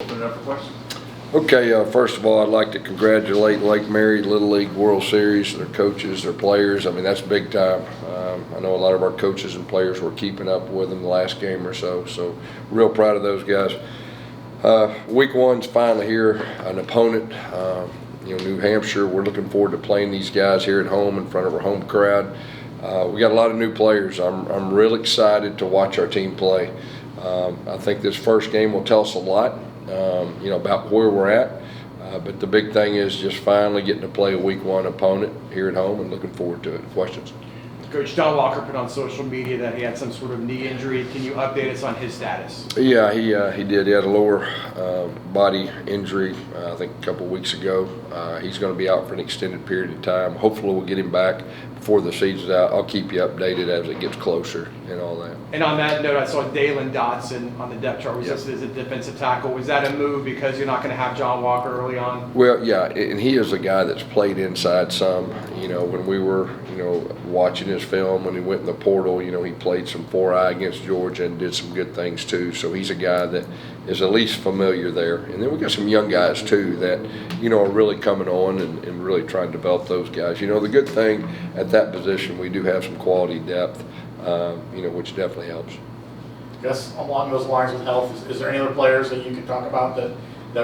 open it up for questions. Okay, first of all, I'd like to congratulate Lake Mary Little League World Series, their coaches, their players. I mean, that's big time. I know a lot of our coaches and players were keeping up with them the last game or so, so real proud of those guys. Week one's finally here, an opponent, New Hampshire. We're looking forward to playing these guys here at home in front of our home crowd. We got a lot of new players. I'm real excited to watch our team play. I think this first game will tell us a lot. About where we're at. But the big thing is just finally getting to play a week one opponent here at home and looking forward to it. Questions? Coach, John Walker put on social media that he had some sort of knee injury. Can you update us on his status? Yeah, he did. He had a lower body injury, I think a couple weeks ago. He's going to be out for an extended period of time. Hopefully we'll get him back before the season's out. I'll keep you updated as it gets closer and all that. And on that note, I saw Dalen Dotson on the depth chart was listed as a defensive tackle. Was that a move because you're not going to have John Walker early on? Well, yeah, and he is a guy that's played inside some. When we were, watching his film, when he went in the portal, he played some 4-eye against Georgia and did some good things too. So he's a guy that is at least familiar there. And then we got some young guys too that, are really coming on and really trying to develop those guys. The good thing at that position, we do have some quality depth, which definitely helps. I guess along those lines with health, is there any other players that you can talk about that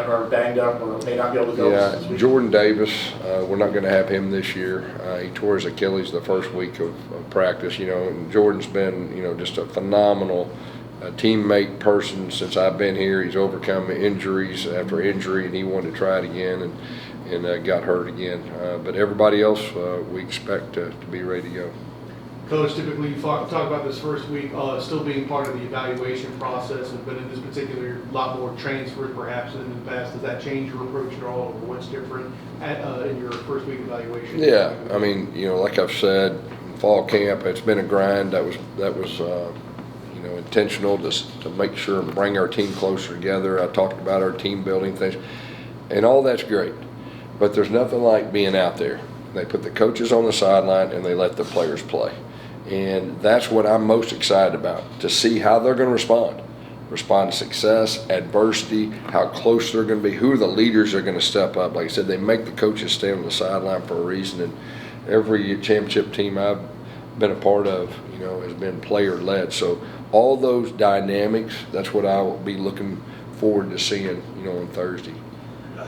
are banged up or may not be able to go this week? Jordan Davis, we're not going to have him this year. He tore his Achilles the first week of practice, and Jordan's been, just a phenomenal teammate person since I've been here. He's overcome injuries after injury, and he wanted to try it again and got hurt again. But everybody else, we expect to be ready to go. Coach, typically you talk about this first week still being part of the evaluation process, but in this particular, a lot more transfers perhaps than in the past. Does that change your approach at all, or what's different in your first week evaluation? Yeah, I mean, like I've said, in fall camp, it's been a grind. That was intentional to make sure and bring our team closer together. I talked about our team building things, and all that's great, but there's nothing like being out there. They put the coaches on the sideline and they let the players play. And that's what I'm most excited about, to see how they're going to respond to success, adversity, how close they're going to be, who the leaders are going to step up. Like I said, they make the coaches stay on the sideline for a reason, and every championship team I've been a part of, has been player-led. So all those dynamics, that's what I will be looking forward to seeing, on Thursday.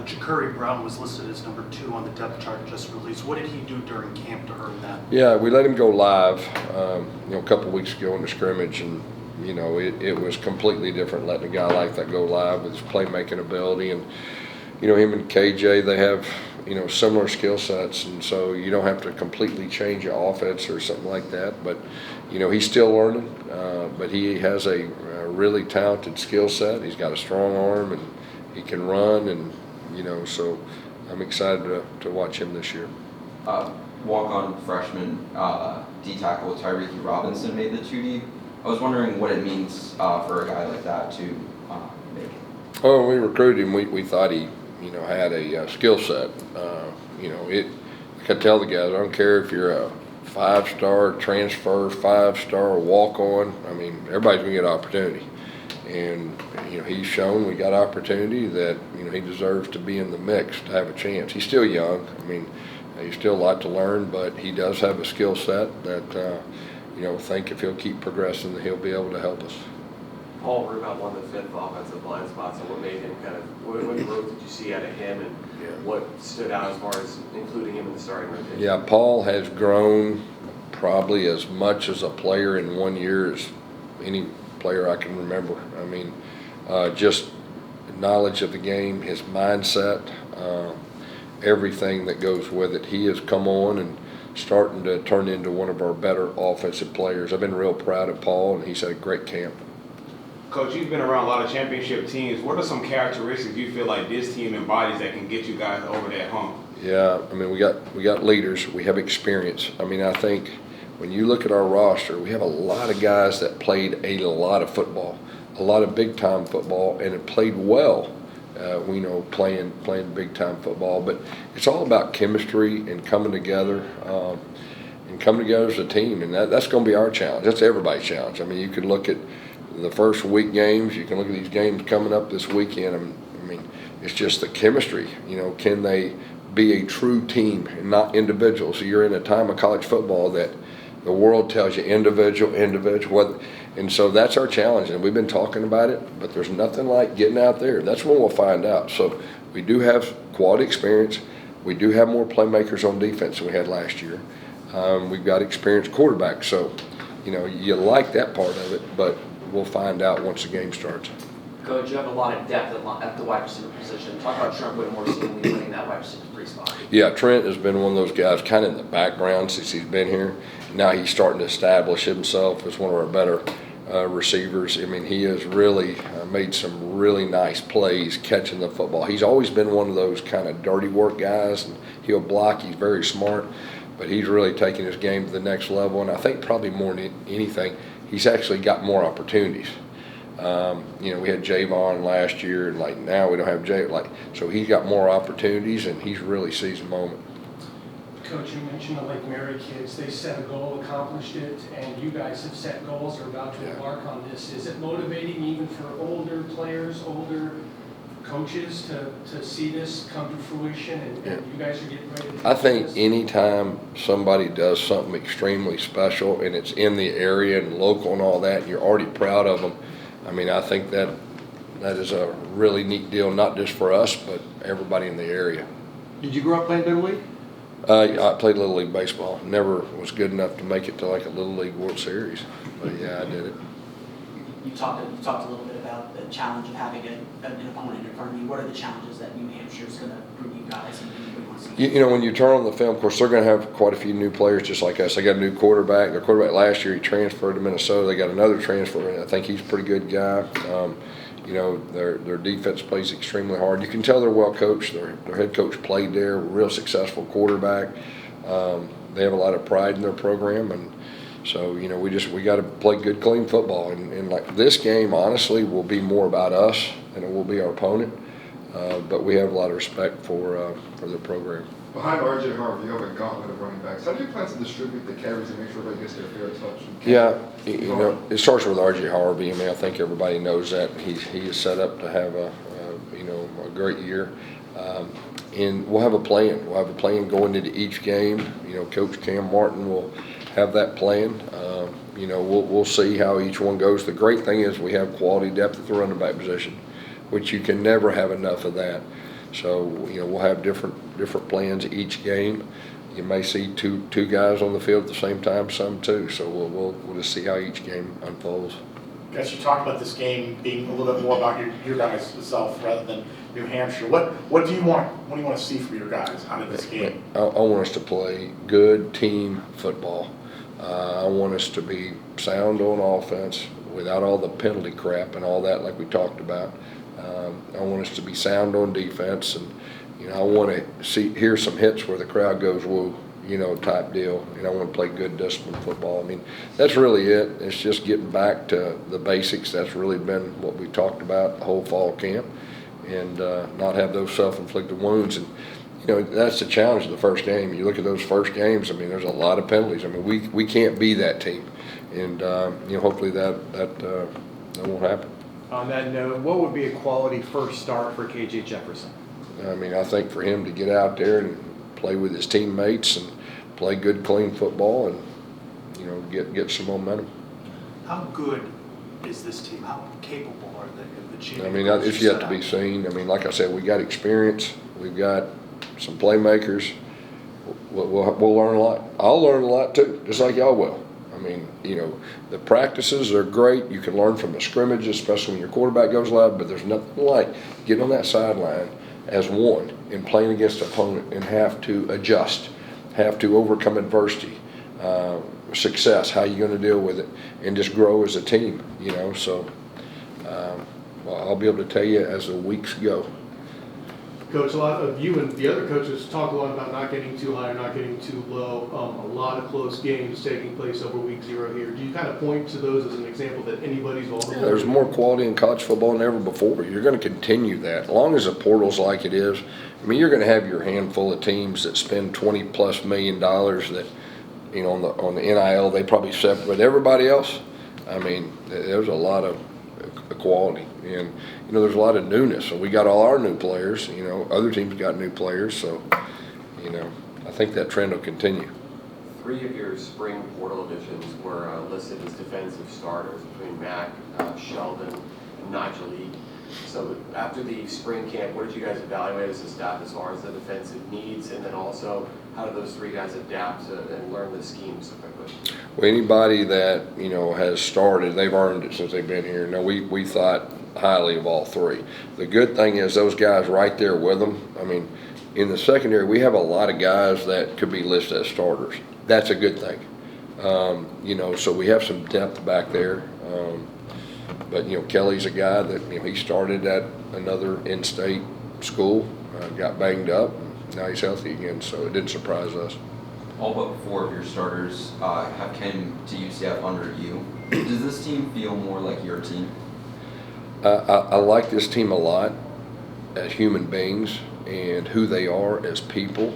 Jaku Brown was listed as number 2 on the depth chart just released. What did he do during camp to earn that? Yeah, we let him go live, a couple of weeks ago in the scrimmage, and it was completely different letting a guy like that go live with his playmaking ability. And him and KJ, they have similar skill sets, and so you don't have to completely change your offense or something like that. But he's still learning, but he has a really talented skill set. He's got a strong arm, and he can run, and so I'm excited to watch him this year. Walk-on freshman D-tackle Tyreek Robinson made the 2D. I was wondering what it means for a guy like that to make it. Oh, when we recruited him, we thought he, had a skill set. I tell the guys, I don't care if you're a 5-star transfer, 5-star walk-on. I mean, everybody's gonna get an opportunity. And he's shown we got opportunity that he deserves to be in the mix to have a chance. He's still young. I mean, he's still a lot to learn, but he does have a skill set that think if he'll keep progressing, that he'll be able to help us. Paul Ruben won the 5th offensive line spot. So what made him what growth did you see out of him, and what stood out as far as including him in the starting rotation? Yeah, Paul has grown probably as much as a player in 1 year as any player I can remember. I mean, just knowledge of the game, his mindset, everything that goes with it. He has come on and starting to turn into one of our better offensive players. I've been real proud of Paul, and he's had a great camp. Coach, you've been around a lot of championship teams. What are some characteristics you feel like this team embodies that can get you guys over that hump? Yeah, I mean, we got leaders. We have experience. I mean, I think when you look at our roster, we have a lot of guys that played a lot of football, a lot of big-time football, and have played well. We know playing big-time football, but it's all about chemistry and coming together as a team, and that's going to be our challenge. That's everybody's challenge. I mean, you can look at the first week games. You can look at these games coming up this weekend. I mean, it's just the chemistry. You know, can they be a true team and not individual? So you're in a time of college football that the world tells you individual. And so that's our challenge, and we've been talking about it, but there's nothing like getting out there. That's when we'll find out. So we do have quality experience. We do have more playmakers on defense than we had last year. We've got experienced quarterbacks. So, you know, you like that part of it, but we'll find out once the game starts. Coach, you have a lot of depth at the wide receiver position. Talk about Trent Whitmore seemingly winning that wide receiver 3 spot. Yeah, Trent has been one of those guys kind of in the background since he's been here. Now he's starting to establish himself as one of our better receivers. I mean, he has really made some really nice plays catching the football. He's always been one of those kind of dirty work guys, and he'll block. He's very smart, but he's really taken his game to the next level. And I think probably more than anything, he's actually got more opportunities. You know, we had Javon last year, and like now we don't have Jay. Like, so he's got more opportunities, and he's really seized the moment. Coach, you mentioned the Lake Mary kids. They set a goal, accomplished it, and you guys have set goals or about to embark on this. Is it motivating even for older players, older coaches to see this come to fruition, and you guys are getting ready to do I think this? anytime somebody does something extremely special and it's in the area and local and all that, and you're already proud of them, I mean, I think that is a really neat deal, not just for us, but everybody in the area. Did you grow up playing Little League? I played Little League baseball. Never was good enough to make it to like a Little League World Series, but yeah, I did it. You talked a little bit about the challenge of having an opponent in front of you. What are the challenges that New Hampshire is going to bring you guys and what you want to see? You know, when you turn on the film, of course, they're going to have quite a few new players just like us. They got a new quarterback. Their quarterback last year, he transferred to Minnesota. They got another transfer, and I think he's a pretty good guy. You know, their defense plays extremely hard. You can tell they're well coached. Their head coach played there, real successful quarterback. They have a lot of pride in their program, and so, you know, we got to play good, clean football. And like this game, honestly, will be more about us than it will be our opponent. But we have a lot of respect for the program. Behind RJ Harvey, you have a gauntlet of running backs. How do you plan to distribute the carries and make sure everybody gets their fair touch? Yeah, you know, it starts with RJ Harvey. I mean, I think everybody knows that. He is set up to have a great year. And we'll have a plan. We'll have a plan going into each game. You know, Coach Cam Martin will have that plan. You know, we'll see how each one goes. The great thing is we have quality depth at the running back position, which you can never have enough of that. So, you know, we'll have different plans each game. You may see two guys on the field at the same time, some two. So we'll just see how each game unfolds. Guys, you talked about this game being a little bit more about your guys' self rather than New Hampshire. What do you want? What do you want to see from your guys out of this game? I want us to play good team football. I want us to be sound on offense without all the penalty crap and all that like we talked about. I want us to be sound on defense, and you know, I want to hear some hits where the crowd goes woo, you know, type deal. And I want to play good disciplined football. I mean, that's really it. It's just getting back to the basics. That's really been what we talked about the whole fall camp, and not have those self-inflicted wounds. And you know, that's the challenge of the first game. You look at those first games. I mean, there's a lot of penalties. I mean, we can't be that team, and you know, hopefully that won't happen. On that note, what would be a quality first start for KJ Jefferson? I mean, I think for him to get out there and play with his teammates and play good, clean football, and you know, get some momentum. How good is this team? How capable are they of achieving? I mean, it's yet to be seen. I mean, like I said, we got experience. We've got some playmakers. We'll learn a lot. I'll learn a lot too, just like y'all will. I mean, you know, the practices are great. You can learn from the scrimmages, especially when your quarterback goes live, but there's nothing like getting on that sideline as one and playing against an opponent and have to adjust, have to overcome adversity, success, how you going to deal with it, and just grow as a team, you know. So well, I'll be able to tell you as the weeks go. Coach, a lot of you and the other coaches talk a lot about not getting too high or not getting too low. A lot of close games taking place over week 0 here. Do you kind of point to those as an example that anybody's vulnerable? Yeah, there's more quality in college football than ever before. You're going to continue that. As long as the portal's like it is, I mean, you're going to have your handful of teams that spend $20+ million that, you know, on the NIL, they probably separate everybody else. I mean, there's a lot of equality And, you know, there's a lot of newness. So we got all our new players, you know, other teams got new players. So, you know, I think that trend will continue. 3 of your spring portal additions were listed as defensive starters between Mack, Sheldon, and Nigel Lee. So after the spring camp, what did you guys evaluate as a staff as far as the defensive needs, and then also how did those 3 guys adapt and learn the scheme so quickly? Well, anybody that, you know, has started, they've earned it since they've been here. Now, we thought highly of all 3. The good thing is those guys right there with them. I mean, in the secondary, we have a lot of guys that could be listed as starters. That's a good thing. You know, so we have some depth back there. But, you know, Kelly's a guy that, you know, he started at another in-state school, got banged up, and now he's healthy again, so it didn't surprise us. All but 4 of your starters have came to UCF under you. Does this team feel more like your team? I like this team a lot as human beings and who they are as people.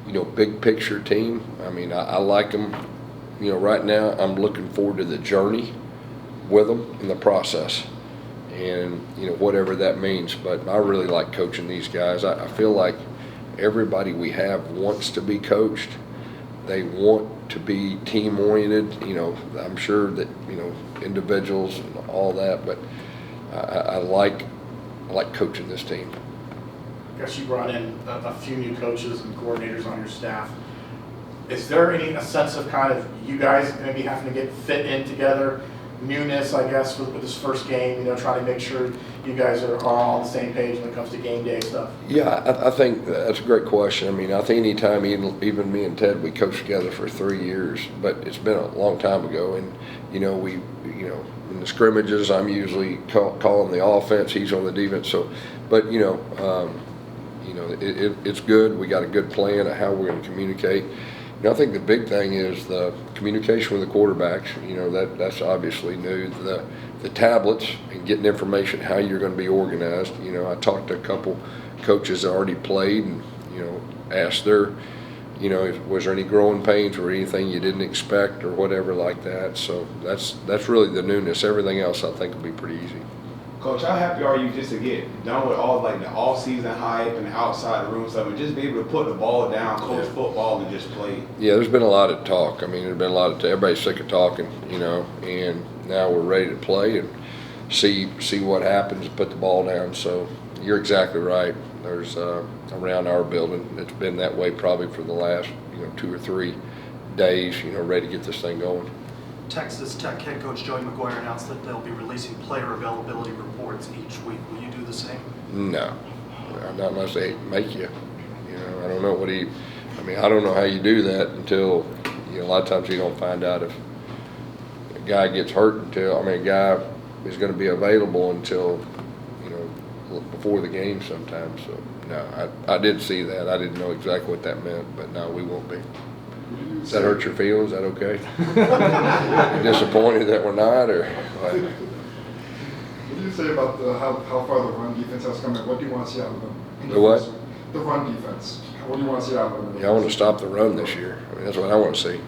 You know, big picture team. I mean, I like them. You know, right now I'm looking forward to the journey with them in the process, and you know, whatever that means. But I really like coaching these guys. I feel like everybody we have wants to be coached. They want to be team oriented. You know, I'm sure that, you know, individuals and all that, but I like coaching this team. I guess you brought in a few new coaches and coordinators on your staff. Is there a sense of kind of you guys maybe having to get fit in together? Newness, I guess, with this first game, you know, trying to make sure you guys are all on the same page when it comes to game day stuff? Yeah, I think that's a great question. I mean, I think anytime, even me and Ted, we coached together for 3 years, but it's been a long time ago. And, you know, in the scrimmages, I'm usually calling the offense, he's on the defense. So, but, you know, it's good. We got a good plan of how we're going to communicate. You know, I think the big thing is the communication with the quarterbacks. You know, that's obviously new. The tablets and getting information how you're going to be organized. You know, I talked to a couple coaches that already played and, you know, asked their, you know, was there any growing pains or anything you didn't expect or whatever like that. So that's really the newness. Everything else I think will be pretty easy. Coach, how happy are you just to get done with all like the off-season hype and the outside the room stuff and just be able to put the ball down, coach football, and just play? Yeah, there's been a lot of talk. I mean, there's been a lot of everybody's sick of talking, you know, and now we're ready to play and see what happens and put the ball down. So you're exactly right. There's around our building, it's been that way probably for the last, you know, 2 or 3 days, you know, ready to get this thing going. Texas Tech head coach Joey McGuire announced that they'll be releasing player availability reports each week. Will you do the same? No, not unless they make you. You know, I don't know I don't know how you do that until, you know, a lot of times you don't find out if a guy gets hurt a guy is going to be available until, you know, before the game sometimes. So, no, I did see that. I didn't know exactly what that meant, but no, we won't be. Does that hurt your feelings? Is that okay? Disappointed that we're not, or what? What do you say about how far the run defense has come? What do you want to see out of them? The what? The run defense. What do you want to see out of them? Yeah, I want to stop the run this year. I mean, that's what I want to see.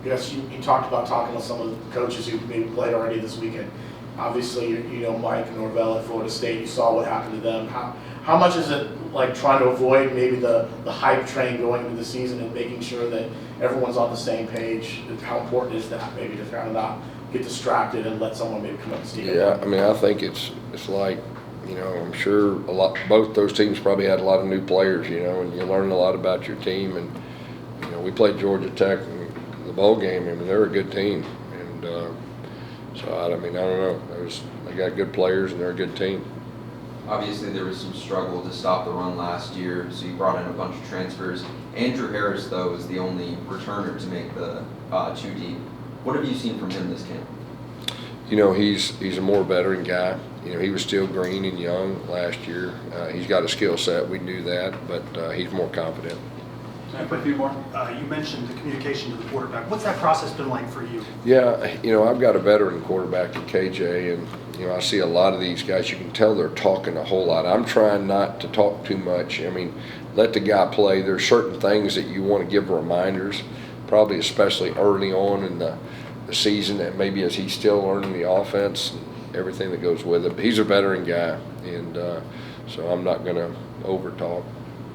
Yes, you talked about talking with some of the coaches who maybe played already this weekend. Obviously, you know Mike Norvell at Florida State. You saw what happened to them. How much is it like trying to avoid maybe the hype train going into the season and making sure that everyone's on the same page? How important is that maybe to kind of not get distracted and let someone maybe come up and steal? Yeah, I mean, I think it's like, you know, I'm sure both those teams probably had a lot of new players, you know, and you learn a lot about your team. And, you know, we played Georgia Tech in the bowl game. I mean, they're a good team. And so, I don't know. They got good players and they're a good team. Obviously, there was some struggle to stop the run last year, so you brought in a bunch of transfers. Andrew Harris, though, is the only returner to make the 2 deep. What have you seen from him this camp? You know, he's a more veteran guy. You know, he was still green and young last year. He's got a skill set. We knew that, but he's more confident. Can I put a few more? You mentioned the communication to the quarterback. What's that process been like for you? Yeah, you know, I've got a veteran quarterback at KJ, and, you know, I see a lot of these guys. You can tell they're talking a whole lot. I'm trying not to talk too much. I mean, let the guy play. There's certain things that you want to give reminders, probably especially early on in the season, and maybe as he's still learning the offense everything that goes with it. But he's a veteran guy, and so I'm not going to over-talk.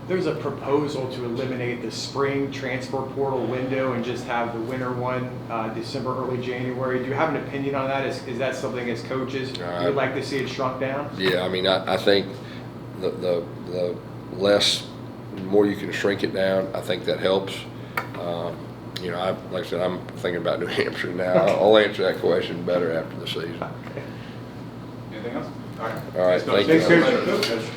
There's a proposal to eliminate the spring transfer portal window and just have the winter one December, early January. Do you have an opinion on that? Is that something as coaches you would like to see it shrunk down? Yeah, I mean, I think the more you can shrink it down, I think that helps. You know, like I said, I'm thinking about New Hampshire now. I'll answer that question better after the season. Anything else? All right. All right, thank you. Thanks, Coach.